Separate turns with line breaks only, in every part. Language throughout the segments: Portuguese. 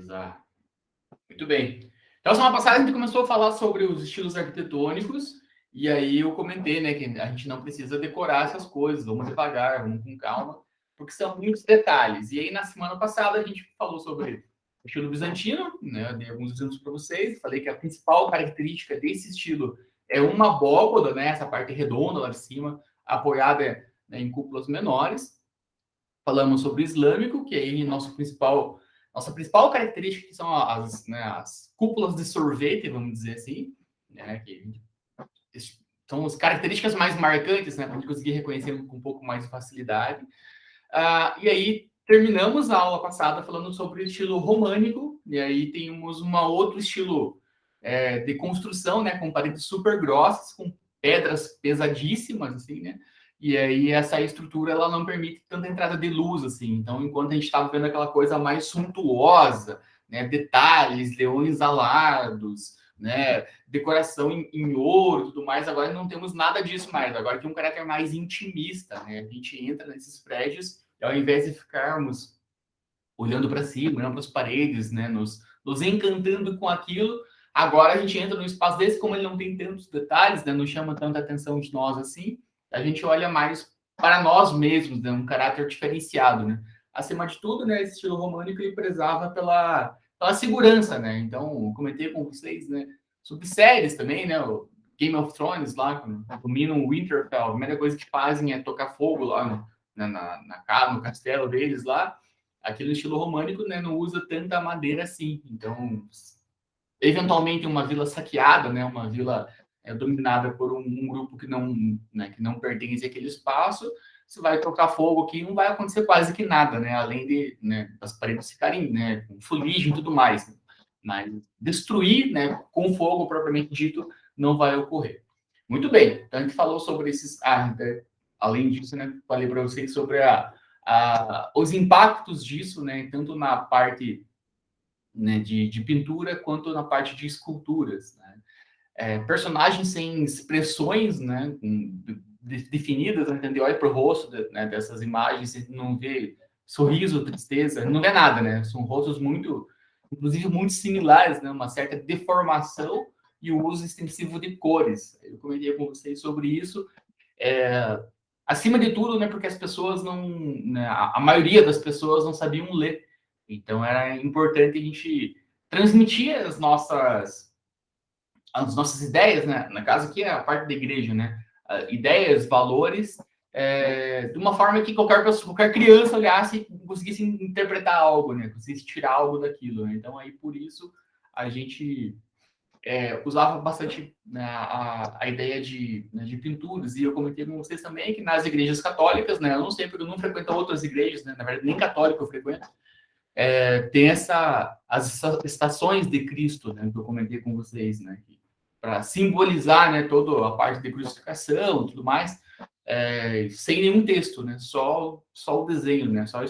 Exato. Muito bem. Então, semana passada a gente começou a falar sobre os estilos arquitetônicos, e aí eu comentei, né, que a gente não precisa decorar essas coisas, vamos devagar, vamos com calma, porque são muitos detalhes. E aí, na semana passada, a gente falou sobre o estilo bizantino, né, eu dei alguns exemplos para vocês, falei que a principal característica desse estilo é uma abóbada, né, essa parte redonda lá de cima, apoiada, né, em cúpulas menores. Falamos sobre o islâmico, que aí nossa principal característica que são as cúpulas de sorvete, vamos dizer assim, né, que são as características mais marcantes, né, para a gente conseguir reconhecer com um pouco mais de facilidade. E aí terminamos a aula passada falando sobre o estilo românico, e aí temos um outro estilo de construção, né, com paredes super grossas, com pedras pesadíssimas, assim, né? E aí essa estrutura ela não permite tanta entrada de luz, assim. Então, enquanto a gente estava vendo aquela coisa mais suntuosa, né, detalhes, leões alados, né, decoração em ouro, tudo mais, agora não temos nada disso mais. Agora tem um caráter mais intimista, né? A gente entra nesses prédios e ao invés de ficarmos olhando para cima, olhando para as paredes, né, nos encantando com aquilo, agora a gente entra num espaço desse, como ele não tem tantos detalhes, né, não chama tanta atenção de nós assim, a gente olha mais para nós mesmos, né, um caráter diferenciado, né? Acima de tudo, né, esse estilo românico ele prezava pela segurança, né? Então, comentei com vocês, né, sobre séries também, né, o Game of Thrones lá, quando dominam o Winterfell, a primeira coisa que fazem é tocar fogo lá no castelo deles lá. Aqui no estilo românico, né, não usa tanta madeira assim. Então, eventualmente uma vila saqueada, né, uma vila dominada por um grupo né, que não pertence àquele espaço, se vai tocar fogo aqui, não vai acontecer quase que nada, né, além de, né, das paredes ficarem, né, com fuligem e tudo mais. Mas destruir, né, com fogo propriamente dito, não vai ocorrer. Muito bem, então a gente falou sobre esses. Além disso, né, falei para vocês sobre os impactos disso, né, tanto na parte, né, de pintura quanto na parte de esculturas, né? Personagens sem expressões, né, definidas, né, entendeu? Olha para o rosto, né, dessas imagens, você não vê sorriso, tristeza, não vê nada, né? São rostos inclusive muito similares, né? Uma certa deformação e o uso extensivo de cores. Eu comentei com vocês sobre isso. Acima de tudo, né, porque as pessoas não, né, a maioria das pessoas não sabiam ler. Então era importante a gente transmitir as nossas ideias, né? Na casa aqui é a parte da igreja, né? Ideias, valores, de uma forma que qualquer criança olhasse e conseguisse interpretar algo, né? Conseguisse tirar algo daquilo. Né? Então aí por isso a gente usava bastante, né, a ideia de pinturas, e eu comentei com vocês também que nas igrejas católicas, né, eu não sei porque eu não frequento outras igrejas, né, na verdade nem católico eu frequento, tem as estações de Cristo, né, que eu comentei com vocês, né, para simbolizar, né, toda a parte de crucificação e tudo mais, sem nenhum texto, né, só o desenho, né, só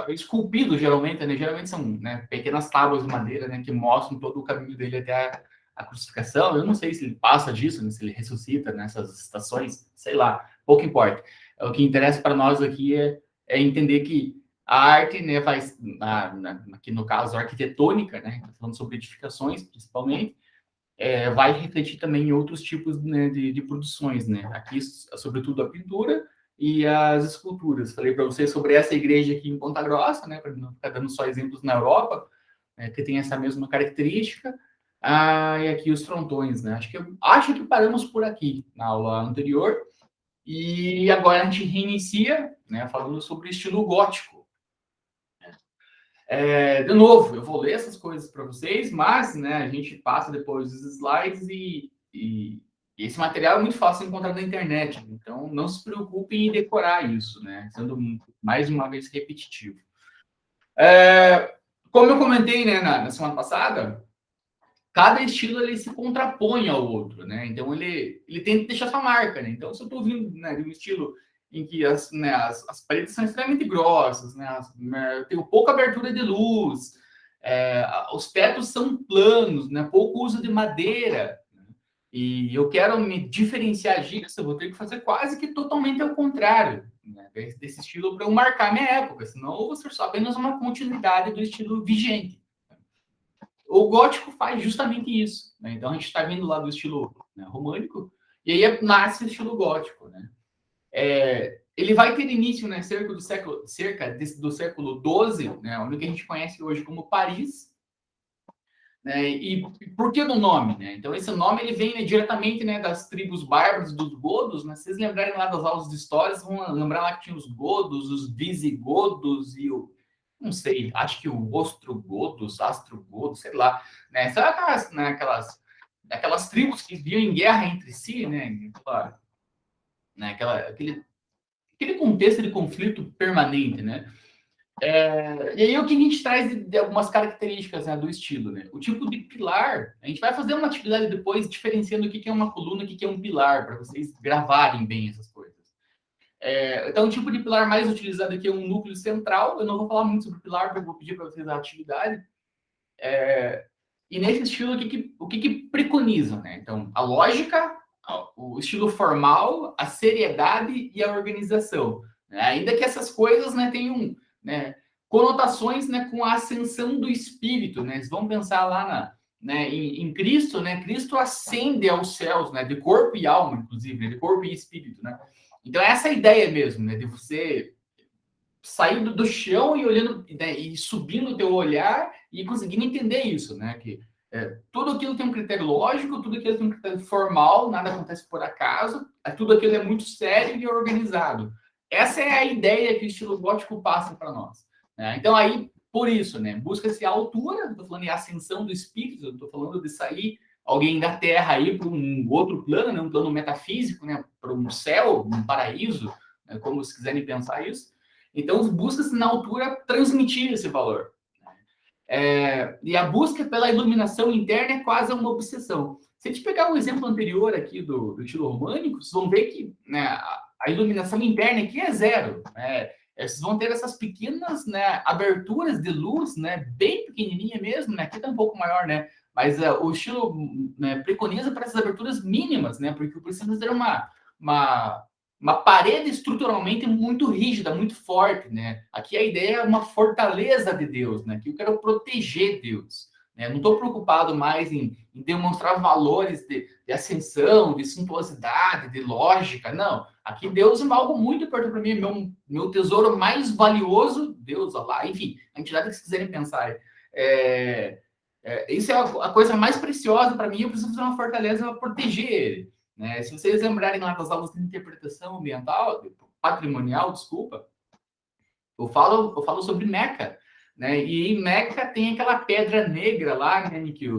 esculpido geralmente, né? Geralmente são, né, pequenas tábuas de madeira, né, que mostram todo o caminho dele até a crucificação. Eu não sei se ele passa disso, né, se ele ressuscita nessas estações, sei lá, pouco importa. O que interessa para nós aqui é entender que a arte, né, aqui no caso arquitetônica, né, falando sobre edificações principalmente, vai refletir também em outros tipos, né, de produções, né? Aqui, sobretudo a pintura e as esculturas. Falei para vocês sobre essa igreja aqui em Ponta Grossa, né, para não ficar dando só exemplos na Europa, né, que tem essa mesma característica. E aqui os frontões, né? Acho que paramos por aqui na aula anterior. E agora a gente reinicia, né, falando sobre o estilo gótico. De novo, eu vou ler essas coisas para vocês, mas, né, a gente passa depois os slides e esse material é muito fácil de encontrar na internet, então não se preocupem em decorar isso, né, sendo mais uma vez repetitivo. Como eu comentei, né, na semana passada, cada estilo ele se contrapõe ao outro, né, então ele tenta deixar sua marca, né, então se eu estou vindo, né, de um estilo em que as paredes são extremamente grossas, né, tem pouca abertura de luz, os tetos são planos, né, pouco uso de madeira, né? E eu quero me diferenciar disso, eu vou ter que fazer quase que totalmente ao contrário, né, desse estilo para eu marcar minha época, senão eu vou ser só apenas uma continuidade do estilo vigente. O gótico faz justamente isso, né? Então a gente está vindo lá do estilo, né, românico, e aí nasce o estilo gótico, né? Ele vai ter início, né, cerca do século XII, né, onde a gente conhece hoje como Paris, né? E por que do nome, né? Então esse nome ele vem, né, diretamente, né, das tribos bárbaras dos godos, né? Se vocês lembrarem lá das aulas de história, vocês vão lembrar lá que tinha os godos, os visigodos e o não sei, acho que o ostrogodos, astrogodos, sei lá, né? São aquelas, né, aquelas tribos que viviam em guerra entre si, né? Claro, né? Aquele contexto de conflito permanente, né? E aí o que a gente traz de algumas características, né, do estilo, né? O tipo de pilar, a gente vai fazer uma atividade depois diferenciando o que é uma coluna e o que é um pilar, para vocês gravarem bem essas coisas. Então, o tipo de pilar mais utilizado aqui é um núcleo central. Eu não vou falar muito sobre pilar, porque eu vou pedir para vocês a atividade. E nesse estilo, o que preconiza, né? Então, a lógica, o estilo formal, a seriedade e a organização, né? Ainda que essas coisas, né, tenham, né, conotações, né, com a ascensão do espírito, né? Vocês vão pensar lá né, em Cristo, né? Cristo ascende aos céus, né? De corpo e alma, inclusive, né, de corpo e espírito, né? Então, essa é a ideia mesmo, né? De você saindo do chão e olhando, né, e subindo o teu olhar e conseguindo entender isso, né? Que tudo aquilo tem um critério lógico, tudo aquilo tem um critério formal, nada acontece por acaso, tudo aquilo é muito sério e organizado. Essa é a ideia que o estilo gótico passa para nós, né? Então aí, por isso, né? Busca-se a altura, estou falando em ascensão do espírito, estou falando de sair alguém da Terra aí para um outro plano, né? Um plano metafísico, né? Para um céu, um paraíso, né? Como se quiserem pensar isso. Então, busca-se na altura transmitir esse valor. E a busca pela iluminação interna é quase uma obsessão. Se a gente pegar um exemplo anterior aqui do estilo românico, vocês vão ver que, né, a iluminação interna aqui é zero. Né? Vocês vão ter essas pequenas, né, aberturas de luz, né, bem pequenininha mesmo, né? Aqui está um pouco maior, né? Mas o estilo, né, preconiza para essas aberturas mínimas, né? Porque precisa ter uma parede estruturalmente muito rígida, muito forte, né? Aqui a ideia é uma fortaleza de Deus, né? Que eu quero proteger Deus, né? Não estou preocupado mais em demonstrar valores de ascensão, de suntuosidade, de lógica, não. Aqui Deus é algo muito importante para mim, meu tesouro mais valioso, Deus, Allah, enfim, a entidade que vocês quiserem pensar. Isso é a coisa mais preciosa para mim, eu preciso fazer uma fortaleza para proteger ele. Né? Se vocês lembrarem lá das aulas de interpretação ambiental, patrimonial, desculpa, eu falo sobre Meca, né? E em Meca tem aquela pedra negra lá, né? Em que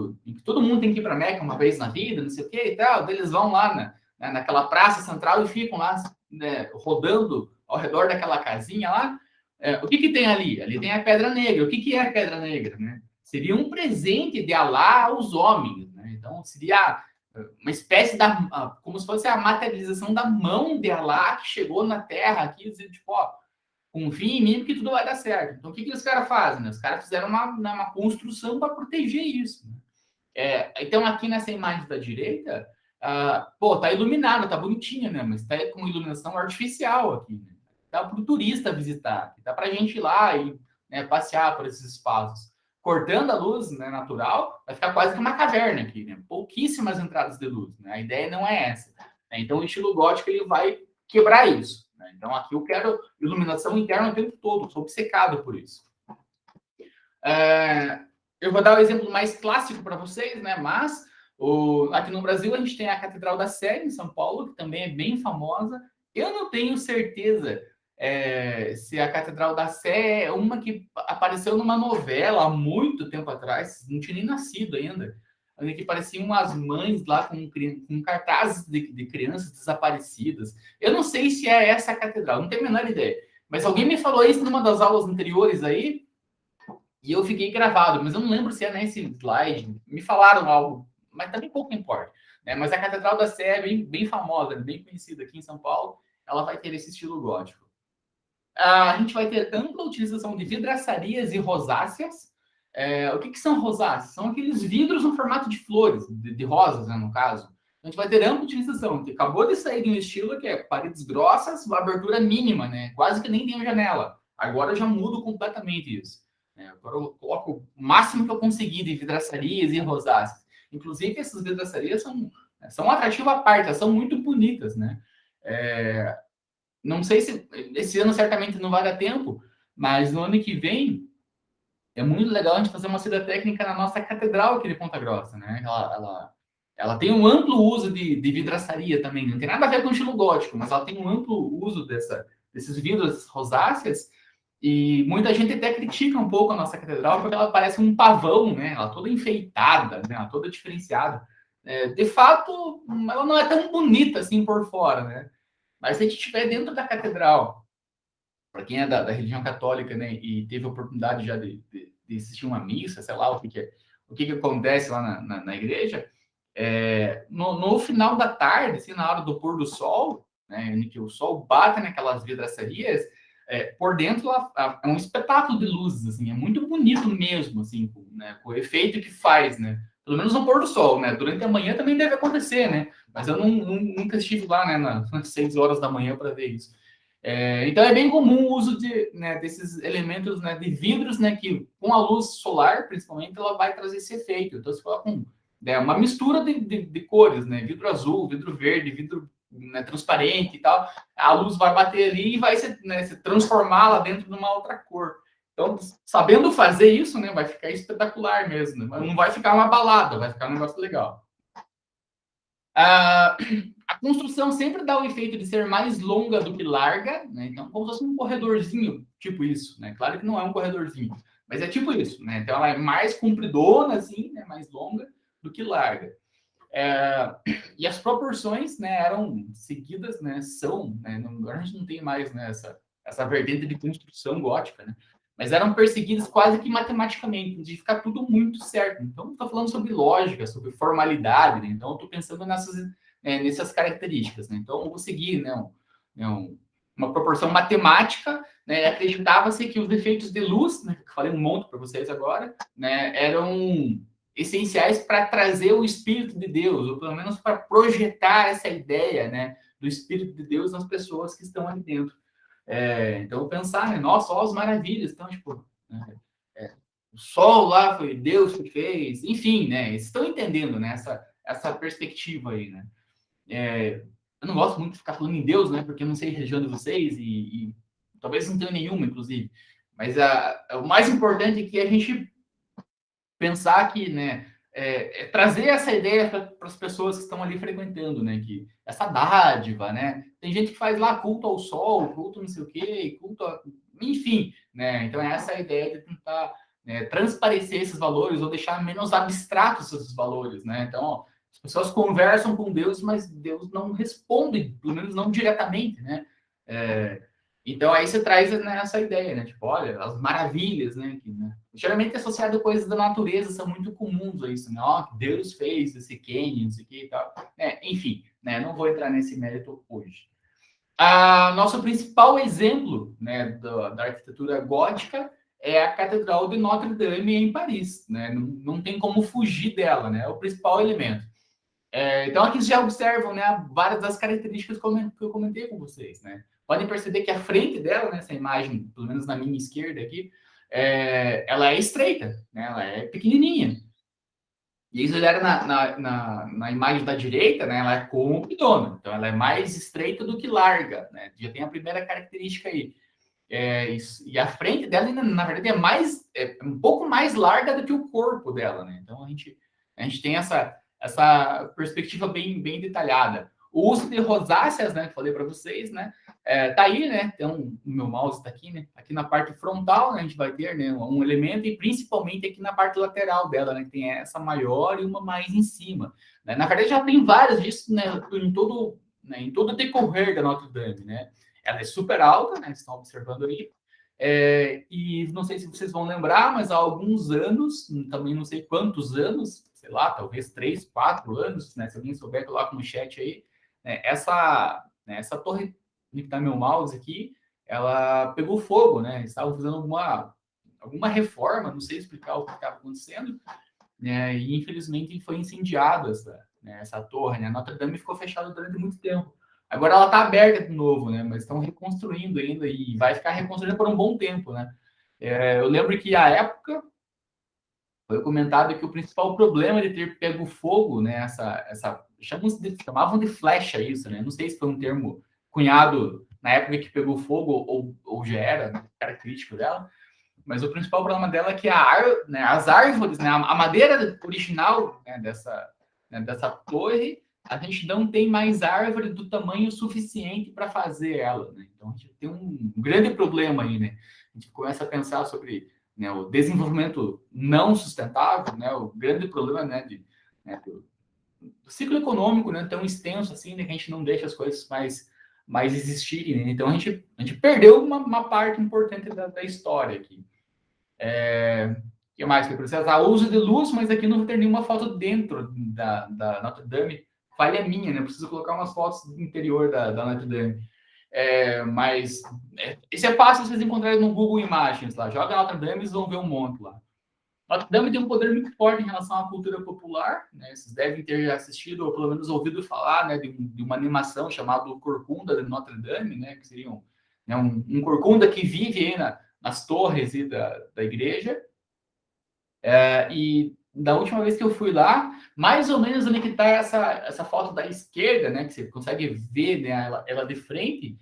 todo mundo tem que ir para Meca uma vez na vida, não sei o que e tal. Eles vão lá naquela praça central e ficam lá, né, rodando ao redor daquela casinha lá. O que tem ali? Ali tem a pedra negra. O que é a pedra negra? Né? Seria um presente de Alá aos homens. Né? Então, seria uma espécie como se fosse a materialização da mão de Alá que chegou na Terra aqui, dizendo, tipo, ó, confia em mim que tudo vai dar certo. Então, o que os caras fazem? Né? Os caras fizeram uma construção para proteger isso. Né? Então, aqui nessa imagem da direita, tá iluminado, tá bonitinho, né? Mas tá com iluminação artificial aqui. Né? Dá para o turista visitar, dá para a gente ir lá e, né, passear por esses espaços. Cortando a luz, né, natural, vai ficar quase que uma caverna aqui, né? Pouquíssimas entradas de luz. Né? A ideia não é essa. Né? Então, o estilo gótico ele vai quebrar isso. Né? Então, aqui eu quero iluminação interna o tempo todo, sou obcecado por isso. Eu vou dar o exemplo mais clássico para vocês, né? Mas aqui no Brasil a gente tem a Catedral da Sé, em São Paulo, que também é bem famosa. Eu não tenho certeza se a Catedral da Sé é uma que apareceu numa novela há muito tempo atrás, não tinha nem nascido ainda, onde que pareciam umas mães lá com cartazes de crianças desaparecidas. Eu não sei se é essa a catedral, não tenho a menor ideia. Mas alguém me falou isso numa das aulas anteriores aí, e eu fiquei gravado, mas eu não lembro se é nesse slide. Me falaram algo, mas também pouco importa. Né? Mas a Catedral da Sé é bem famosa, bem conhecida aqui em São Paulo. Ela vai ter esse estilo gótico. A gente vai ter ampla utilização de vidraçarias e rosáceas. O que são rosáceas? São aqueles vidros no formato de flores, de rosas, né, no caso. A gente vai ter ampla utilização. Acabou de sair de um estilo que é paredes grossas, uma abertura mínima, né? Quase que nem tem janela. Agora eu já mudo completamente isso. Né? Agora eu coloco o máximo que eu conseguir de vidraçarias e rosáceas. Inclusive, essas vidraçarias são um atrativo à parte, elas são muito bonitas, né? Não sei se esse ano certamente não vai dar tempo, mas no ano que vem é muito legal a gente fazer uma cida técnica na nossa catedral aqui de Ponta Grossa, né? Ela tem um amplo uso de vidraçaria também, não tem nada a ver com o estilo gótico, mas ela tem um amplo uso desses vidros rosáceas, e muita gente até critica um pouco a nossa catedral porque ela parece um pavão, né? Ela toda enfeitada, né? Ela toda diferenciada. De fato, ela não é tão bonita assim por fora, né? Mas se a gente estiver dentro da catedral, para quem é da religião católica, né, e teve a oportunidade já de assistir uma missa, sei lá o que acontece lá na igreja, no final da tarde, assim, na hora do pôr do sol, né, em que o sol bate naquelas vidraçarias, por dentro é um espetáculo de luzes, assim, é muito bonito mesmo, assim, com o efeito que faz, né? Pelo menos no pôr do sol, né? Durante a manhã também deve acontecer, né? Mas eu nunca estive lá, né, nas 6 horas da manhã para ver isso. Então é bem comum o uso desses elementos, né, de vidros, né, que com a luz solar, principalmente, ela vai trazer esse efeito. Então você coloca uma mistura de cores, né, vidro azul, vidro verde, vidro, né, transparente e tal. A luz vai bater ali e vai se transformar lá dentro de uma outra cor. Então, sabendo fazer isso, né, vai ficar espetacular mesmo, né? Mas não vai ficar uma balada, vai ficar um negócio legal. A construção sempre dá o efeito de ser mais longa do que larga, né? Então, como se fosse um corredorzinho, tipo isso, né? Claro que não é um corredorzinho, mas é tipo isso, né? Então, ela é mais compridona, assim, né? Mais longa do que larga. E as proporções, né, eram seguidas, né? Né? Agora a gente não tem mais, né, essa vertente de construção gótica, né? Mas eram perseguidas quase que matematicamente, de ficar tudo muito certo. Então, estou falando sobre lógica, sobre formalidade, né? Então, estou pensando nessas características, né? Então, eu vou seguir, né, uma proporção matemática, né? Acreditava-se que os efeitos de luz, né, que eu falei um monte para vocês agora, né, eram essenciais para trazer o Espírito de Deus, ou pelo menos para projetar essa ideia, né, do Espírito de Deus nas pessoas que estão ali dentro. Então, pensar, né, nossa, ó as maravilhas, então, tipo, né, o sol lá foi Deus que fez, enfim, né, vocês estão entendendo, né, essa perspectiva aí, né. Eu não gosto muito de ficar falando em Deus, né, porque eu não sei a religião de vocês e talvez não tenha nenhuma, inclusive, mas o mais importante é que a gente pensar que, né, trazer essa ideia para as pessoas que estão ali frequentando, né, que essa dádiva, né, tem gente que faz lá culto ao sol, culto não sei o quê, enfim, né, então é essa a ideia de tentar, né, transparecer esses valores ou deixar menos abstratos esses valores, né, então, ó, as pessoas conversam com Deus, mas Deus não responde, pelo menos não diretamente, né, então aí você traz, né, essa ideia, né? Tipo, olha, as maravilhas, né? Geralmente é associado a coisas da natureza, são muito comuns a isso, né? Ó, que Deus fez esse cânion, isso aqui e tal. Enfim, né? Não vou entrar nesse mérito hoje. Nosso principal exemplo, né, da arquitetura gótica é a Catedral de Notre-Dame em Paris, né? Não tem como fugir dela, né? É o principal elemento. Então, aqui vocês já observam, né, várias das características que eu comentei com vocês, né? Podem perceber que a frente dela, nessa imagem, pelo menos na minha esquerda aqui, ela é estreita, né? Ela é pequenininha. E isso era na imagem da direita, né? Ela é compridona, então ela é mais estreita do que larga, né? Já tem a primeira característica aí. E a frente dela, na verdade, é um pouco mais larga do que o corpo dela, né? Então a gente tem essa perspectiva bem, bem detalhada. O uso de rosáceas, né? Que falei para vocês, né? Tá aí, né? Então, o meu mouse está aqui, né? Aqui na parte frontal, né, a gente vai ter, né, um elemento, e principalmente aqui na parte lateral dela, né? Que tem essa maior e uma mais em cima. Né? Na verdade, já tem várias disso, né? Em todo o decorrer da Notre Dame, né? Ela é super alta, né? Vocês estão observando aí. E não sei se vocês vão lembrar, mas há alguns anos, também não sei quantos anos, sei lá, talvez 3, 4 anos, né? Se alguém souber, coloca no chat aí. Essa torre que está meu mouse aqui, ela pegou fogo, né? Estavam fazendo alguma reforma, não sei explicar o que estava acontecendo, né? E infelizmente foi incendiado né, essa torre, né? A Notre Dame ficou fechada durante muito tempo. Agora ela está aberta de novo, né? Mas estão reconstruindo ainda e vai ficar reconstruindo por um bom tempo, né? Eu lembro que à época foi comentado que o principal problema de ter pego fogo, né? Chamavam de flecha isso, né? Não sei se foi um termo cunhado na época que pegou fogo ou já era, né, característico dela. Mas o principal problema dela é que né, as árvores, né, a madeira original, né, dessa torre, a gente não tem mais árvore do tamanho suficiente para fazer ela. Né? Então a gente tem um grande problema aí, né? A gente começa a pensar sobre, né, o desenvolvimento não sustentável, né, o grande problema, né, do ciclo econômico, né, tão extenso assim, né, que a gente não deixa as coisas mais existirem. Né? Então a gente perdeu uma parte importante da história aqui. O que mais que eu preciso? Uso de luz, mas aqui não vou ter nenhuma foto dentro da Notre Dame. Falha minha, né? Eu preciso colocar umas fotos do interior da Notre Dame. Mas isso é fácil vocês encontrarem no Google Imagens lá. Joga Notre Dame e vocês vão ver um monte lá. Notre Dame tem um poder muito forte em relação à cultura popular. Né? Vocês devem ter assistido ou pelo menos ouvido falar, né, de uma animação chamada Corcunda de Notre Dame, né, que seria um corcunda que vive aí nas torres da igreja. E da última vez que eu fui lá, mais ou menos onde que está essa foto da esquerda, né, que você consegue ver, né, ela de frente,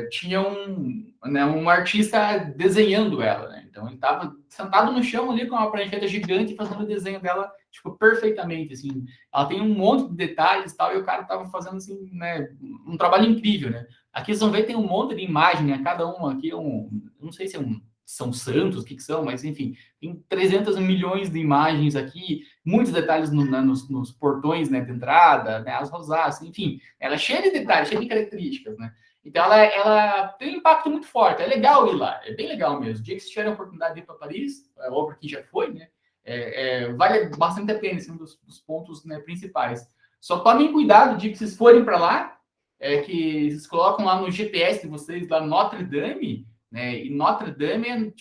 tinha um artista desenhando ela, né? Então ele estava sentado no chão ali com uma prancheta gigante fazendo o desenho dela, tipo, perfeitamente, assim. Ela tem um monte de detalhes e tal, e o cara estava fazendo, assim, né, um trabalho incrível, né? Aqui vocês vão ver, tem um monte de imagem, né? Cada um aqui não sei se são santos, o que são, mas enfim, tem 300 milhões de imagens aqui, muitos detalhes nos portões, né, de entrada, né, as rosáceas, enfim, ela é cheia de detalhes, cheia de características, né? Então, ela tem um impacto muito forte. É legal ir lá, é bem legal mesmo. O dia que vocês tiverem a oportunidade de ir para Paris, ou para quem já foi, né? Vale bastante a pena, esse é um dos pontos, né, principais. Só tomem cuidado o dia que vocês forem para lá, que vocês colocam lá no GPS de vocês, lá Notre Dame, né? E Notre Dame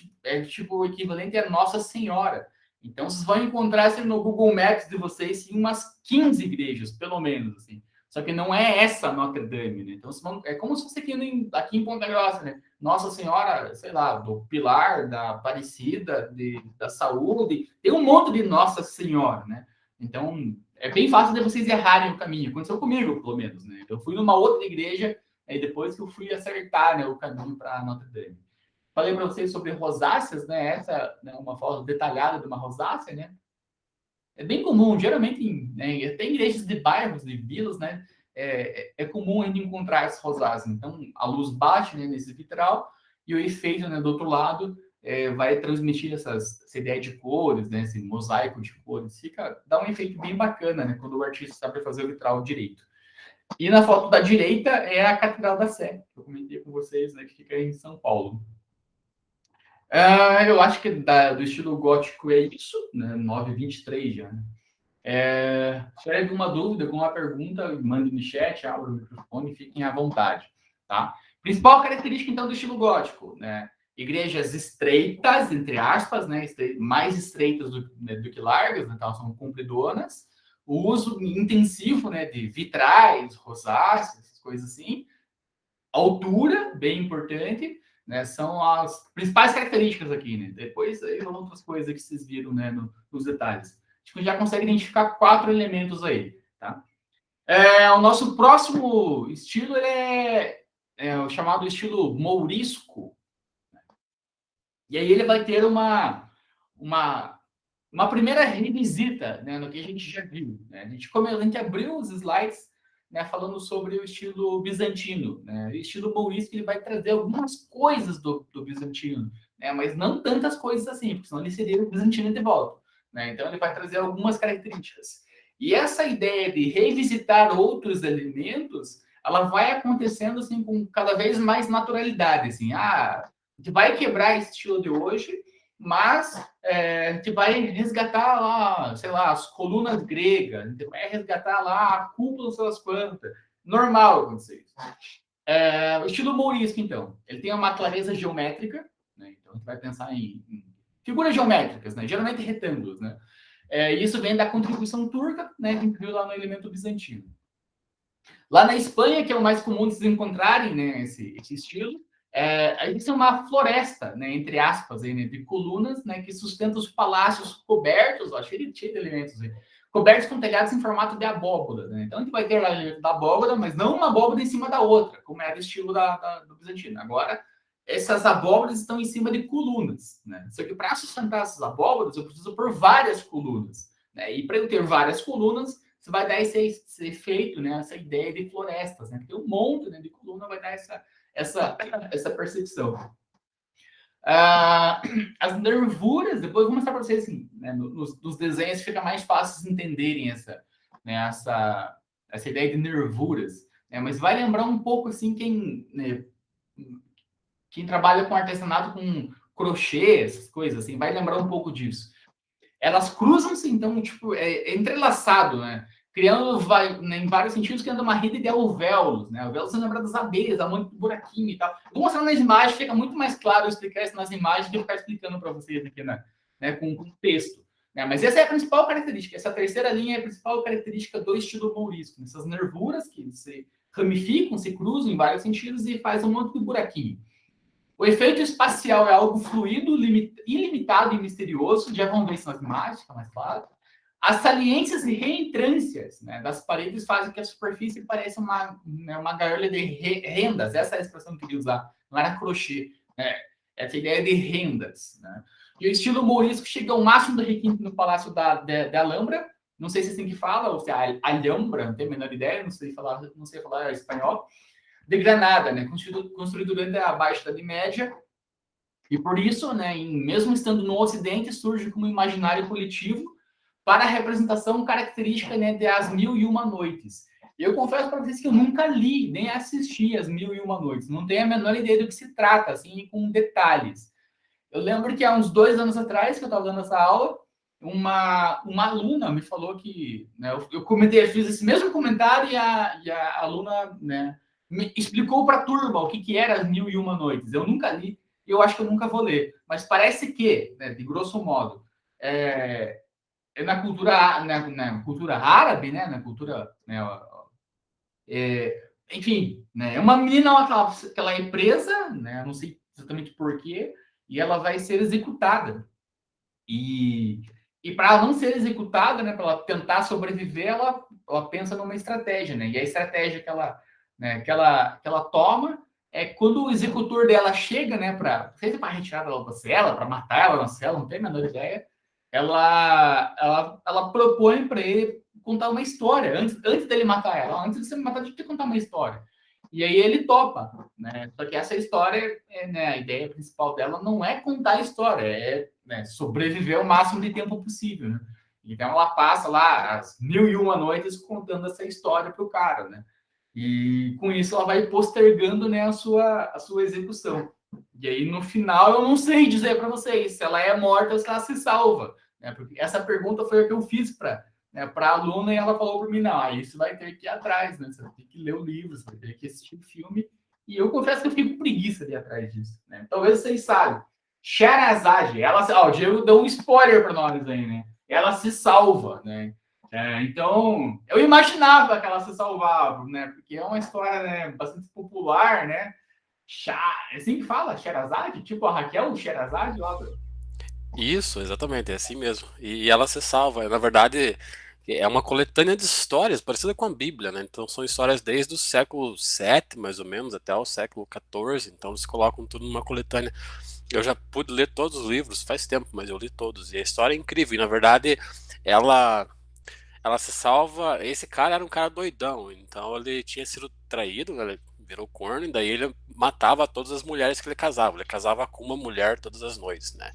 tipo o equivalente a Nossa Senhora. Então, vocês vão encontrar assim, no Google Maps de vocês sim, umas 15 igrejas, pelo menos, assim. Só que não é essa Notre Dame, né? Então, é como se fosse aqui em Ponta Grossa, né? Nossa Senhora, sei lá, do Pilar, da Aparecida, da Saúde, tem um monte de Nossa Senhora, né? Então, é bem fácil de vocês errarem o caminho. Aconteceu comigo, pelo menos, né? Eu fui numa outra igreja, aí depois que eu fui acertar, né, o caminho para Notre Dame. Falei para vocês sobre rosáceas, né? Essa é, né, uma foto detalhada de uma rosácea, né? É bem comum, geralmente, né, até em igrejas de bairros, de vilas, né? É comum a gente encontrar essas rosáceas. Então, a luz bate, né, nesse vitral e o efeito, né, do outro lado vai transmitir essa ideia de cores, né, esse mosaico de cores. Dá um efeito bem bacana, né, quando o artista sabe fazer o vitral direito. E na foto da direita é a Catedral da Sé, que eu comentei com vocês, né, que fica em São Paulo. Eu acho que do estilo gótico é isso, né? 9:23 já. Né? Se tiver alguma dúvida, alguma pergunta, mande no chat, abra o microfone, fiquem à vontade. Tá? Principal característica, então, do estilo gótico, né? Igrejas estreitas, entre aspas, né? Mais estreitas do que largas, né? Então, são compridonas. O uso intensivo, né, de vitrais, rosáceas, coisas assim. Altura, bem importante, né? São as principais características aqui, né? Depois aí vão outras coisas que vocês viram, né, nos detalhes. Acho que já consegue identificar 4 elementos aí, tá? O nosso próximo estilo é o chamado estilo mourisco. E aí ele vai ter uma primeira revisita, né, no que a gente já viu. Né? A gente abriu os slides, né, falando sobre o estilo bizantino. Né? O estilo mourisco ele vai trazer algumas coisas do bizantino, né? Mas não tantas coisas assim, porque senão ele seria o bizantino de volta. Né? Então ele vai trazer algumas características. E essa ideia de revisitar outros elementos, ela vai acontecendo assim com cada vez mais naturalidade. Assim, a gente vai quebrar esse estilo de hoje, mas a gente vai resgatar lá, sei lá, as colunas gregas, a gente vai resgatar lá a cúpula, sei lá quantas. Normal acontecer isso. O estilo mourisco, então, ele tem uma clareza geométrica, né? Então a gente vai pensar em figuras geométricas, né? Geralmente retângulos, né? Isso vem da contribuição turca, né, que incluiu lá no elemento bizantino. Lá na Espanha, que é o mais comum de se encontrarem, né, esse estilo, existe uma floresta, né, entre aspas, aí, né, de colunas, né, que sustenta os palácios cobertos, ó, cheio de elementos aí, cobertos com telhados em formato de abóbora. Né? Então, a gente vai ter lá o elemento da abóbora, mas não uma abóbora em cima da outra, como era o estilo do bizantino. Agora, essas abóboras estão em cima de colunas. Né? Só que para sustentar essas abóboras, eu preciso pôr várias colunas. Né? E para eu ter várias colunas, você vai dar esse efeito, né? Essa ideia de florestas. Né? Porque um monte, né, de coluna vai dar essa percepção. As nervuras, depois eu vou mostrar para vocês assim, né, nos desenhos fica mais fácil de entenderem essa ideia de nervuras, né, mas vai lembrar um pouco assim quem trabalha com artesanato, com crochê, essas coisas assim, vai lembrar um pouco disso. Elas cruzam-se, então, tipo, é entrelaçado, né? Criando, né, em vários sentidos, criando uma rede de alvéolos, né? Alvéolos são lembrados das abelhas, dá muito buraquinho e tal. Vou mostrar nas imagens, fica muito mais claro eu explicar isso nas imagens do que ficar explicando para vocês aqui, né, com texto. Né? Mas essa é a principal característica, essa terceira linha é a principal característica do estilo mourisco. Essas nervuras que se ramificam, se cruzam em vários sentidos e faz um monte de buraquinho. O efeito espacial é algo fluido, ilimitado e misterioso. Já vamos ver isso nas imagens, fica mais claro. As saliências e reentrâncias, né, das paredes fazem que a superfície pareça uma gaiola de rendas. Essa é a expressão que eu queria usar. Não era crochê. Né? Essa ideia de rendas. Né? E o estilo mourisco chega ao máximo do requinte no Palácio da Alhambra. Não sei se é assim que fala, ou se é Alhambra, não tenho a menor ideia, não sei falar espanhol. De Granada, né, construído durante a Baixa Idade Média, e por isso, né, mesmo estando no Ocidente, surge como imaginário coletivo para a representação característica, né, das Mil e Uma Noites. Eu confesso para vocês que eu nunca li, nem assisti as Mil e Uma Noites, não tenho a menor ideia do que se trata, assim, com detalhes. Eu lembro que há uns 2 anos atrás, que eu estava dando essa aula, uma aluna me falou que, né, eu fiz esse mesmo comentário e a aluna, né, me explicou para a turma o que era as Mil e Uma Noites. Eu nunca li, e eu acho que eu nunca vou ler. Mas parece que, né, de grosso modo, na cultura árabe, né, na cultura, né, enfim, né, é uma menina que ela é presa, né, não sei exatamente por quê, e ela vai ser executada. E para ela não ser executada, né, para ela tentar sobreviver, ela pensa numa estratégia, né? E a estratégia que ela, né, que ela toma é quando o executor dela chega, né, para retirar ela da cela, para matar ela na cela, não tem a menor ideia, ela propõe para ele contar uma história antes dele matar ela. Antes de você me matar, tem que contar uma história. E aí ele topa, né? Só que essa história, né, a ideia principal dela não é contar a história, é, né, sobreviver o máximo de tempo possível, né? Então ela passa lá as 1001 noites contando essa história para o cara, né? E com isso ela vai postergando, né, a sua execução. E aí no final eu não sei dizer para vocês se ela é morta ou se ela se salva, né? Porque essa pergunta foi a que eu fiz para, né, a aluna, e ela falou para mim, não, aí você vai ter que ir atrás, né? Você vai ter que ler o livro, você vai ter que assistir o filme. E eu confesso que eu fico com preguiça de ir atrás disso, né? Talvez vocês saibam. Sherazade, o Diego deu um spoiler para nós aí, né? Ela se salva, né? Então, eu imaginava que ela se salvava, né? Porque é uma história, né, bastante popular, né? Assim que fala, Sherazade? Tipo a Raquel Sherazade lá.
Isso, exatamente, é assim mesmo. E ela se salva. Na verdade, é uma coletânea de histórias parecida com a Bíblia, né? Então são histórias desde o século VII, mais ou menos, até o século XIV. Então eles colocam tudo numa coletânea. Eu já pude ler todos os livros faz tempo, mas eu li todos. E a história é incrível. E na verdade, ela ela se salva. Esse cara era um cara doidão, então ele tinha sido traído, né? Ele virou corno, e daí ele matava todas as mulheres que ele casava. Ele casava com uma mulher todas as noites, né?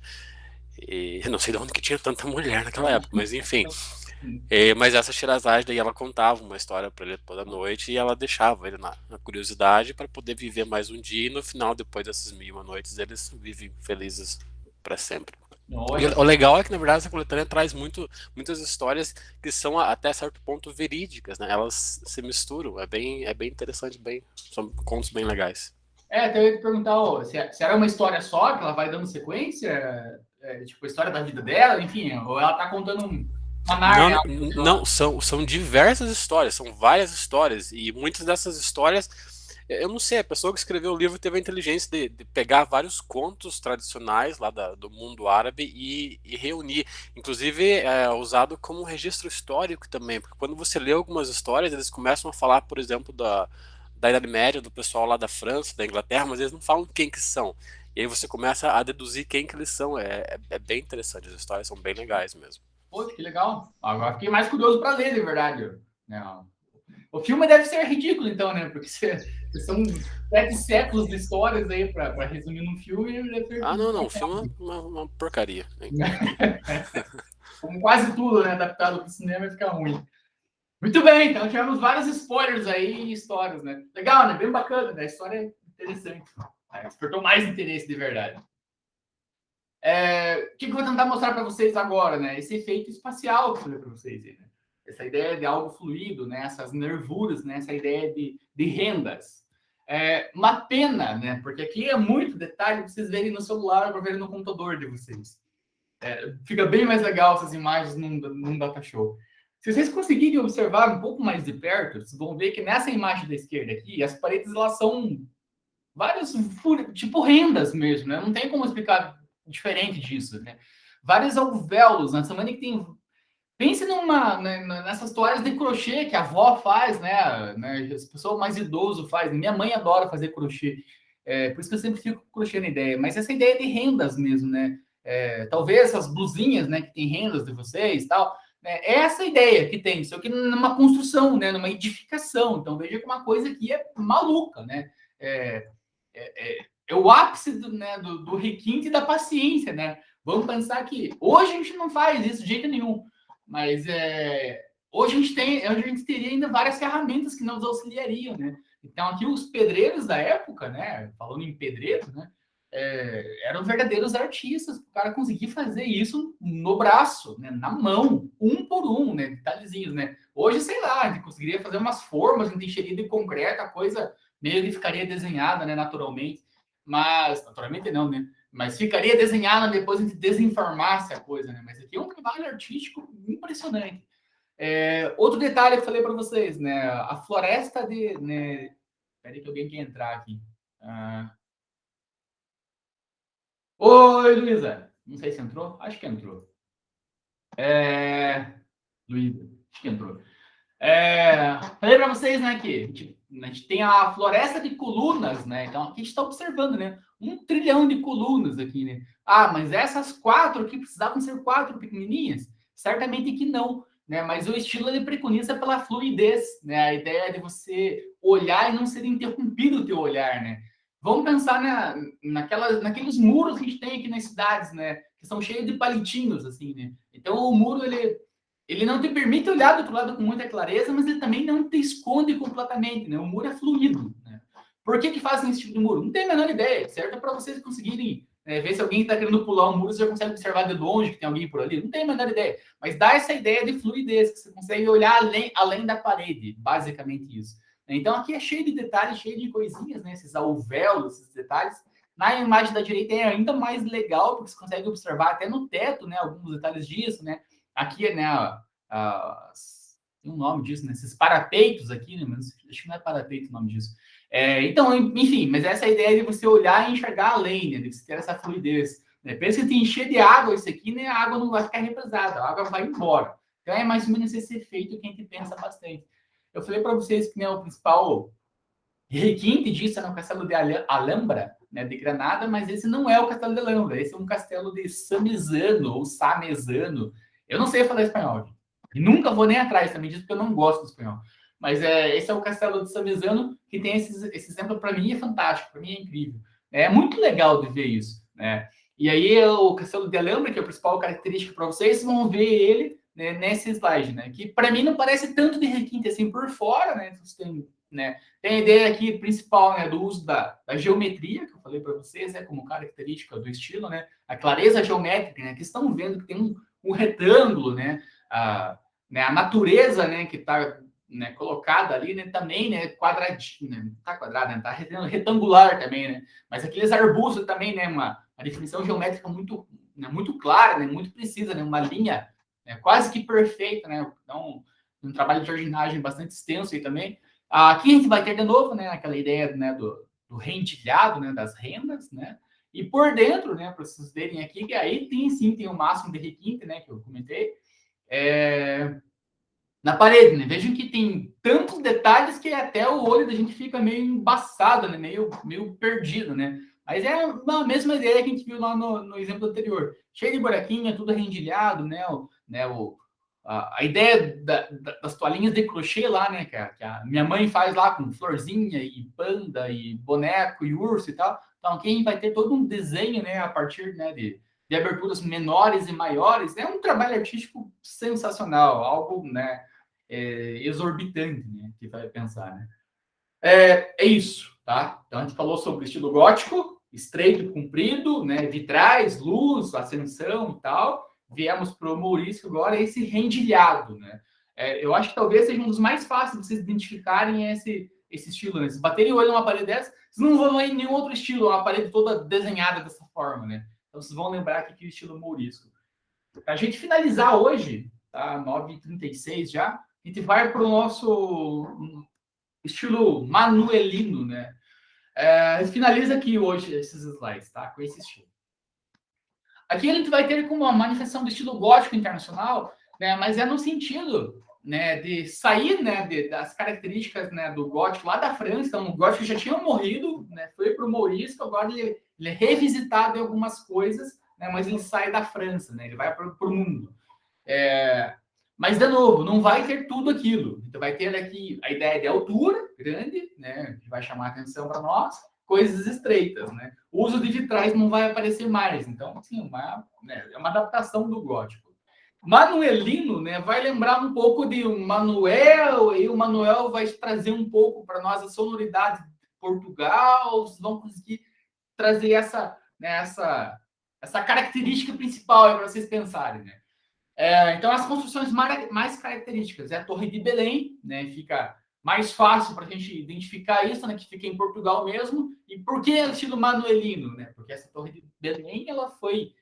E eu não sei de onde que tinha tanta mulher naquela época, mas enfim. Mas essa Sherazade daí ela contava uma história para ele toda noite e ela deixava ele na curiosidade para poder viver mais um dia, e no final, depois dessas 1001 noites, eles vivem felizes para sempre. E o legal é que, na verdade, essa coletânea traz muitas histórias que são até certo ponto verídicas, né? Elas se misturam, é bem interessante, são contos bem legais.
Até eu ia te perguntar, se era uma história só, que ela vai dando sequência, tipo, a história da vida dela, enfim, ou ela tá contando Uma
Não,
Nárnia, algo sei
não,
lá.
são diversas histórias, são várias histórias, e muitas dessas histórias, eu não sei, a pessoa que escreveu o livro teve a inteligência de pegar vários contos tradicionais lá do mundo árabe e reunir, inclusive usado como um registro histórico também, porque quando você lê algumas histórias, eles começam a falar, por exemplo, da Idade Média, do pessoal lá da França, da Inglaterra, mas eles não falam quem que são. E aí você começa a deduzir quem que eles são. É bem interessante, as histórias são bem legais mesmo.
Poxa, que legal. Agora fiquei mais curioso para ler, de verdade. Não. O filme deve ser ridículo, então, né? Porque são 7 séculos de histórias aí para resumir num filme, deve ser
Ah, não, não, o filme é uma porcaria. Hein?
como quase tudo, né? Adaptado para o cinema fica ruim. Muito bem, então tivemos vários spoilers aí e histórias, né? Legal, né? Bem bacana, né? A história é interessante. Despertou mais interesse de verdade. O que eu vou tentar mostrar para vocês agora, né? Esse efeito espacial que eu falei para vocês, né? Essa ideia de algo fluido, né? Essas nervuras, né? Essa ideia de rendas. Uma pena, né? Porque aqui é muito detalhe para vocês verem no celular ou para verem no computador de vocês. Fica bem mais legal essas imagens num data show. Se vocês conseguirem observar um pouco mais de perto, vocês vão ver que nessa imagem da esquerda aqui, as paredes elas são vários tipo rendas mesmo, né? Não tem como explicar diferente disso, né? Vários alvéolos, na semana que tem. Pense nessas toalhas de crochê que a avó faz, né? As pessoas mais idoso faz. Minha mãe adora fazer crochê. Por isso que eu sempre fico com crochê na ideia. Mas essa ideia de rendas mesmo, né? Talvez essas blusinhas, né? Que tem rendas de vocês, tal. Né? É essa ideia que tem, só que numa construção, né? Numa edificação. Então veja que uma coisa aqui é maluca, né? É, é o ápice do requinte e da paciência, né? Vamos pensar que hoje a gente não faz isso de jeito nenhum, mas hoje a gente teria ainda várias ferramentas que nos auxiliariam, né? Então aqui os pedreiros da época, né? Falando em pedreiro, né? Eram verdadeiros artistas, o cara conseguir fazer isso no braço, né? Na mão, um por um, né? Detalhezinhos, né? Hoje, sei lá, a gente conseguiria fazer umas formas, a gente encheria de concreto, a coisa meio que ficaria desenhada, né, naturalmente, mas naturalmente não, né? Mas ficaria desenhada depois a gente desenformasse a coisa, né? Mas aqui é um trabalho artístico impressionante. Outro detalhe que eu falei para vocês, né? A floresta de, né? Peraí que alguém quer entrar aqui. Oi, Luísa. Não sei se entrou. Acho que entrou. Luísa, acho que entrou. Falei para vocês, né, que a gente tem a floresta de colunas, né? Então aqui a gente está observando, né? 1 trilhão de colunas aqui, né? Ah, mas essas 4 aqui precisavam ser 4 pequenininhas? Certamente que não, né? Mas o estilo ele preconiza pela fluidez, né? A ideia de você olhar e não ser interrompido o teu olhar, né? Vamos pensar naqueles muros que a gente tem aqui nas cidades, né? Que são cheios de palitinhos, assim, né? Então o muro ele não te permite olhar do outro lado com muita clareza, mas ele também não te esconde completamente, né? O muro é fluido, né? Por que fazem esse tipo de muro? Não tem a menor ideia, certo? É para vocês conseguirem ver se alguém está querendo pular um muro, você já consegue observar de longe que tem alguém por ali. Não tem a menor ideia. Mas dá essa ideia de fluidez, que você consegue olhar além da parede, basicamente isso. Então aqui é cheio de detalhes, cheio de coisinhas, né? Esses alvéolos, esses detalhes. Na imagem da direita é ainda mais legal, porque você consegue observar até no teto, né? Alguns detalhes disso, né? Aqui, né, tem um nome disso, né? Esses parapeitos aqui, né? Mas acho que não é parapeito o nome disso. Então, enfim, mas essa ideia de você olhar e enxergar além, né? De você ter essa fluidez. Né? Pensa que te encher de água isso aqui, né? A água não vai ficar represada, a água vai embora. Então é mais ou menos esse efeito que a gente pensa bastante. Eu falei para vocês que né, o principal requinte disso é no castelo de Alhambra, né, de Granada, mas esse não é o castelo de Alhambra, esse é um castelo de Samizano ou Samezano. Eu não sei falar espanhol, e nunca vou nem atrás também disso, porque eu não gosto do espanhol. Mas esse é o castelo de Samizano, que tem esse exemplo, para mim é fantástico, para mim é incrível. É muito legal de ver isso, né? E aí o castelo de Alhambra, que é a principal característica para vocês, vão ver ele né, nesse slide, né? Que para mim não parece tanto de requinte assim por fora, né? Você tem, né? Tem a ideia aqui principal né, do uso da geometria, que eu falei para vocês, né, como característica do estilo, né? A clareza geométrica, né? Que estão vendo que tem um retângulo, né? A natureza, né? Que está né, colocada ali, né? Também, né? Quadradinho, né? Tá quadrado, né? Tá retangular também, né? Mas aqueles arbustos também, né? Uma definição geométrica muito, né, muito clara, né? Muito precisa, né? Uma linha né, quase que perfeita, né? Então, um trabalho de jardinagem bastante extenso aí também. Aqui a gente vai ter de novo, né, aquela ideia, né, do rendilhado, né, das rendas, né? E por dentro, né, para vocês verem aqui, que aí tem o máximo de requinte, né, que eu comentei, na parede, né? Vejam que tem tantos detalhes que até o olho da gente fica meio embaçado, né? Meio perdido, né? Mas é a mesma ideia que a gente viu lá no exemplo anterior. Cheio de buraquinho, é tudo rendilhado, né? A ideia das toalhinhas de crochê lá, né? Que a minha mãe faz lá com florzinha e panda e boneco e urso e tal. Então, aqui a gente vai ter todo um desenho, né? A partir, né, de aberturas menores e maiores. É um trabalho artístico sensacional, algo, né? Exorbitante, né? Que vai pensar, né? É isso, tá? Então a gente falou sobre o estilo gótico, estreito, comprido, né? Vitrais, luz, ascensão e tal. Viemos para o Mourisco agora, esse rendilhado, né? Eu acho que talvez seja um dos mais fáceis de vocês identificarem esse estilo, né? Se baterem o olho numa parede dessa, vocês não vão ver em nenhum outro estilo, uma parede toda desenhada dessa forma, né? Então vocês vão lembrar que é o estilo Mourisco. Para a gente finalizar hoje, tá? 9h36 já, a gente vai para o nosso estilo manuelino, né? A gente finaliza aqui hoje esses slides, tá? Com esse estilo. Aqui a gente vai ter como uma manifestação do estilo gótico internacional, né? Mas é no sentido, né, de sair, né, das características, né, do gótico lá da França. Então, o gótico já tinha morrido, né? Foi para o Mourisco, agora ele é revisitado em algumas coisas, né? Mas ele sai da França, né? Ele vai para o mundo. Mas, de novo, não vai ter tudo aquilo. Então, vai ter aqui a ideia de altura grande, né, que vai chamar atenção para nós, coisas estreitas, né? O uso de vitrais não vai aparecer mais. Então, assim, é uma adaptação do gótico. Manuelino, né, vai lembrar um pouco de um Manuel, e o Manuel vai trazer um pouco para nós a sonoridade de Portugal, vão conseguir trazer essa característica principal para vocês pensarem, né? Então, as construções mais características é a Torre de Belém, né? Fica mais fácil para a gente identificar isso, né? Que fica em Portugal mesmo. E por que é estilo manuelino, né? Porque essa Torre de Belém, ela foi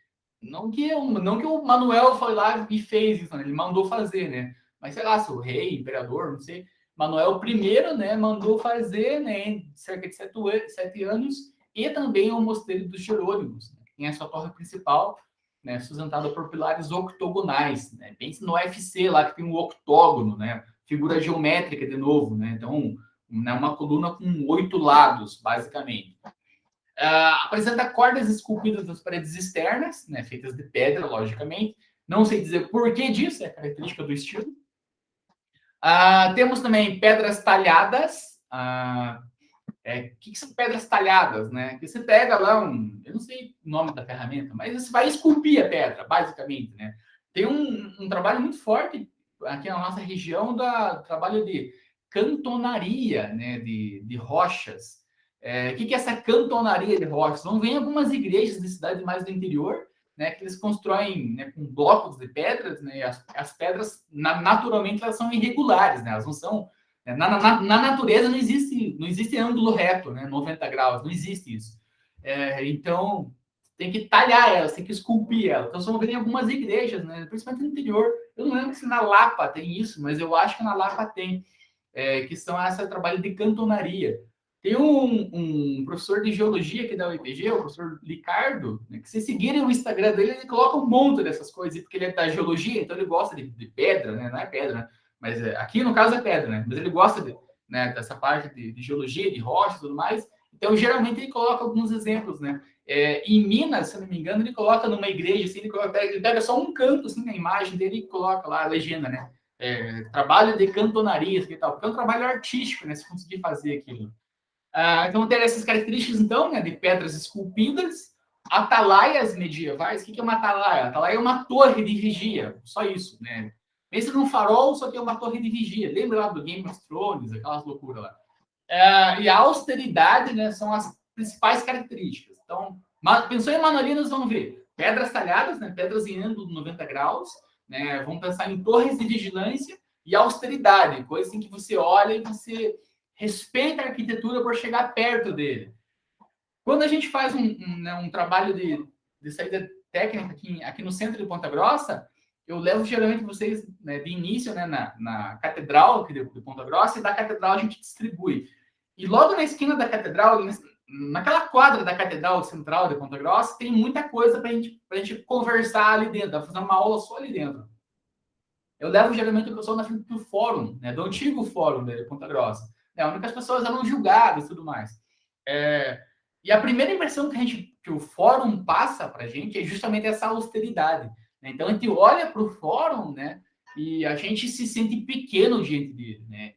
não que o Manuel foi lá e fez isso, né? Ele mandou fazer, né? Mas sei lá, se o rei, imperador, não sei, Manuel I, né? Mandou fazer, né? Em cerca de 7 anos, e também o Mosteiro dos Jerônimos, né? Tem a sua torre principal, né, sustentada por pilares octogonais, né, pense no UFC lá que tem um octógono, né, figura geométrica de novo, né, então uma coluna com 8 lados, basicamente. Apresenta cordas esculpidas nas paredes externas, né, feitas de pedra, logicamente. Não sei dizer por que disso, é característica do estilo. Temos também pedras talhadas. Que são pedras talhadas, né? Que você pega lá eu não sei o nome da ferramenta, mas você vai esculpir a pedra, basicamente, né? Tem um trabalho muito forte aqui na nossa região do trabalho de cantonaria, né? De rochas. O que é essa cantonaria de rochas? Vão ver algumas igrejas de cidades mais do interior, né? Que eles constroem, né, com blocos de pedras, né? E as pedras, naturalmente, elas são irregulares, né? Elas não são na natureza não existe ângulo reto, né? 90 graus, não existe isso. Então, tem que talhar elas, tem que esculpir elas. Então, vocês vão ver em algumas igrejas, né? Principalmente no interior. Eu não lembro se na Lapa tem isso, mas eu acho que na Lapa tem, que são esse trabalho de cantonaria. Tem um professor de geologia aqui da UEPG, o professor Ricardo, né, que se seguirem o Instagram dele, ele coloca um monte dessas coisas, porque ele é da geologia, então ele gosta de pedra, né? Não é pedra, né? Mas aqui no caso é pedra, né? Mas ele gosta né, dessa parte de geologia, de rocha e tudo mais. Então, geralmente, ele coloca alguns exemplos, né? Em Minas, se eu não me engano, ele coloca numa igreja, assim, ele pega só um canto, assim, na imagem dele e coloca lá a legenda, né? Trabalho de cantonarias e tal, porque é um trabalho artístico, né? Se conseguir fazer aquilo. Então, ter essas características, então, né, de pedras esculpidas, atalaias medievais. O que é uma atalaia? Atalaia é uma torre de vigia, só isso, né? Pensa num farol, só que é uma torre de vigia. Lembra lá do Game of Thrones, aquelas loucuras lá. E a austeridade, né, são as principais características. Então, pensou em Manolinas, vamos ver. Pedras talhadas, né, pedras em ângulo de 90 graus. Né, vamos pensar em torres de vigilância e austeridade, coisa assim que você olha e você respeita a arquitetura por chegar perto dele. Quando a gente faz um trabalho de saída técnica aqui no centro de Ponta Grossa, eu levo geralmente vocês, né, de início, né, na catedral aqui de Ponta Grossa, e da catedral a gente distribui. E logo na esquina da catedral, naquela quadra da catedral central de Ponta Grossa, tem muita coisa para a gente conversar ali dentro, fazer uma aula só ali dentro. Eu levo geralmente o pessoal na frente do fórum, né, do antigo fórum de Ponta Grossa, né, onde as pessoas eram julgadas e tudo mais. E a primeira impressão que o fórum passa para a gente é justamente essa austeridade. Né? Então a gente olha para o fórum, né, e a gente se sente pequeno diante dele. Né?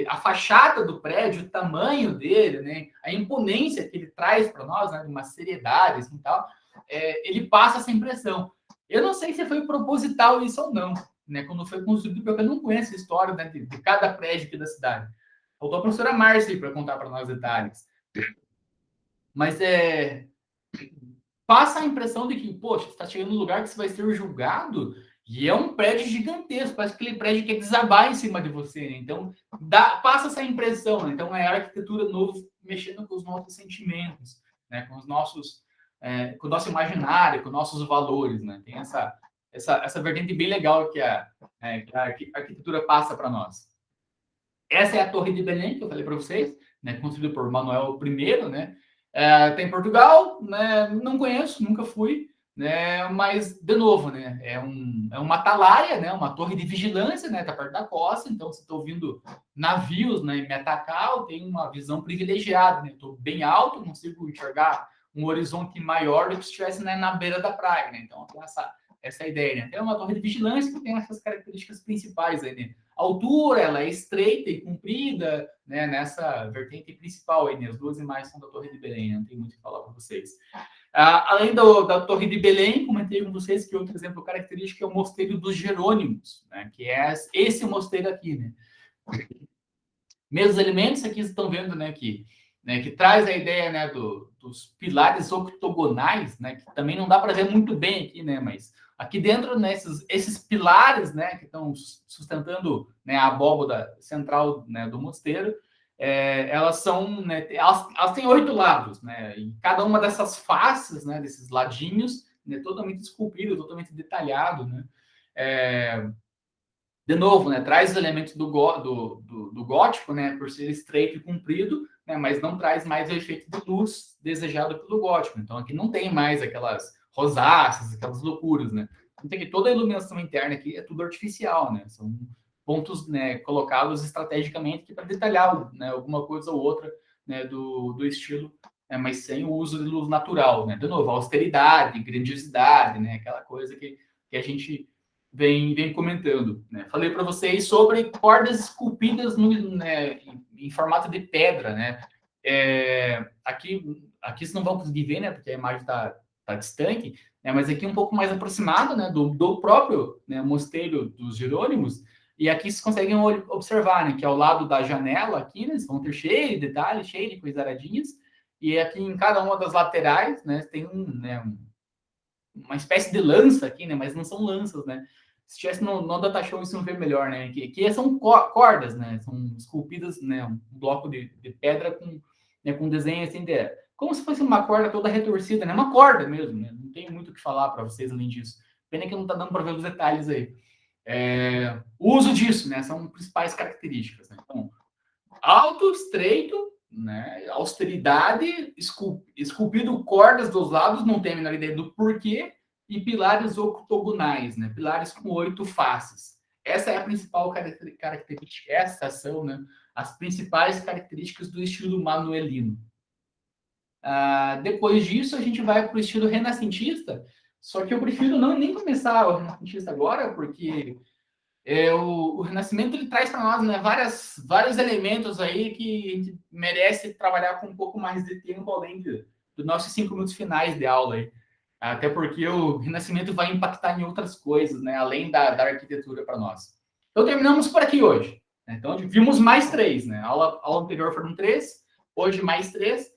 A fachada do prédio, o tamanho dele, né, a imponência que ele traz para nós, né, uma seriedade assim, tal, ele passa essa impressão. Eu não sei se foi proposital isso ou não, né, quando foi construído, porque eu não conheço a história, né, de cada prédio aqui da cidade. Faltou a professora Márcia para contar para nós detalhes. Mas passa a impressão de que, poxa, você está chegando num lugar que você vai ser julgado e é um prédio gigantesco, parece aquele prédio que quer desabar em cima de você. Né? Então, passa essa impressão. Né? Então, é a arquitetura nova mexendo com os nossos sentimentos, né? Com com o nosso imaginário, com nossos valores. Né? Tem essa vertente bem legal que a arquitetura passa para nós. Essa é a Torre de Belém, que eu falei para vocês, né? Construída por Manuel I, né? Tem em Portugal, né? Não conheço, nunca fui, né? Mas, de novo, né? É uma atalaia, né? Uma torre de vigilância, né? Tá perto da costa, então se estou ouvindo navios, né? Me atacar, eu tenho uma visão privilegiada, né? Estou bem alto, consigo enxergar um horizonte maior do que se estivesse, né, na beira da praia, né? Então, tem essa ideia, né? Tem uma torre de vigilância que tem essas características principais aí, né? A altura, ela é estreita e comprida, né, nessa vertente principal aí, né? As duas imagens são da Torre de Belém, né? Não tem muito o que falar para vocês. Além da Torre de Belém, comentei com vocês que outro exemplo característico é o Mosteiro dos Jerônimos, né? Que é esse mosteiro aqui, né? Mesmos elementos aqui vocês estão vendo, né, que traz a ideia, né, dos pilares octogonais, né, que também não dá para ver muito bem aqui, né, mas aqui dentro, né, esses pilares, né, que estão sustentando, né, a abóbada central, né, do mosteiro, elas são, né, elas têm 8 lados, né, e cada uma dessas faces, né, desses ladinhos, né, totalmente esculpido, totalmente detalhado, né, de novo, né, traz os elementos do gótico, né, por ser estreito e comprido, né, mas não traz mais o efeito de luz desejado pelo gótico. Então aqui não tem mais aquelas rosáceas, aquelas loucuras, né? Então tem que toda a iluminação interna aqui é tudo artificial, né? São pontos, né, colocados estrategicamente para detalhar, né, alguma coisa ou outra, né, do estilo, né, mas sem o uso de luz natural, né? De novo, austeridade, grandiosidade, né? Aquela coisa que a gente vem comentando. Né? Falei para vocês sobre cordas esculpidas né, em formato de pedra. Né? Aqui vocês não vão conseguir ver, né, porque a imagem está distante, né, mas aqui um pouco mais aproximado, né, do próprio, né, mosteiro dos Jerônimos. E aqui vocês conseguem observar, né, que ao lado da janela aqui, né, vocês vão ter cheio de detalhes, cheio de coisaradinhas. E aqui em cada uma das laterais, né, tem uma espécie de lança aqui, né? Mas não são lanças, né? Se tivesse no Datashow isso não vê melhor, né? Que são cordas, né? São esculpidas, né? Um bloco de pedra com desenho assim, como se fosse uma corda toda retorcida, né? Uma corda mesmo, né? Não tem muito o que falar para vocês além disso. Pena que não tá dando para ver os detalhes aí. O uso disso, né? São principais características. Né? Então, alto, estreito, né? Austeridade, esculpido cordas dos lados, não tem a menor ideia do porquê, e pilares octogonais, né? Pilares com 8 faces. Essa é a principal característica, essas são, né, as principais características do estilo manuelino. Depois disso, a gente vai para o estilo renascentista, só que eu prefiro nem começar o renascentista agora, porque o Renascimento ele traz para nós, né, vários elementos aí que a gente merece trabalhar com um pouco mais de tempo, além dos nossos 5 minutos finais de aula. Aí. Até porque o Renascimento vai impactar em outras coisas, né, além da arquitetura para nós. Então, terminamos por aqui hoje. Né? Então, vimos mais 3. Né? A aula anterior foram 3, hoje mais 3.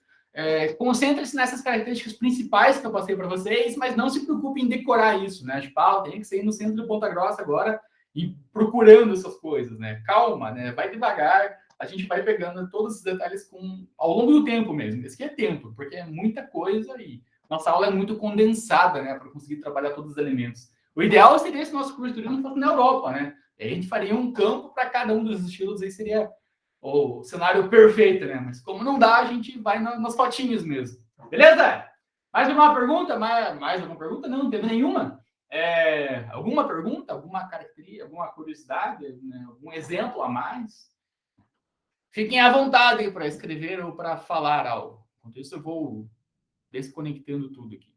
Concentre-se nessas características principais que eu passei para vocês, mas não se preocupe em decorar isso. Né? Tipo, tem que ser no centro de Ponta Grossa agora, e procurando essas coisas, né? Calma, né? Vai devagar, a gente vai pegando todos os detalhes ao longo do tempo mesmo. Esse aqui é tempo, porque é muita coisa e nossa aula é muito condensada, né? Para conseguir trabalhar todos os elementos. O ideal seria se nosso curso de turismo fosse na Europa, né? E aí a gente faria um campo para cada um dos estilos, aí seria o cenário perfeito, né? Mas como não dá, a gente vai nas fotinhas mesmo. Beleza? Mais alguma pergunta? Mais alguma pergunta? Não teve nenhuma. Alguma pergunta? Alguma característica? Alguma curiosidade? Né? Algum exemplo a mais? Fiquem à vontade para escrever ou para falar algo. Enquanto isso, eu vou desconectando tudo aqui.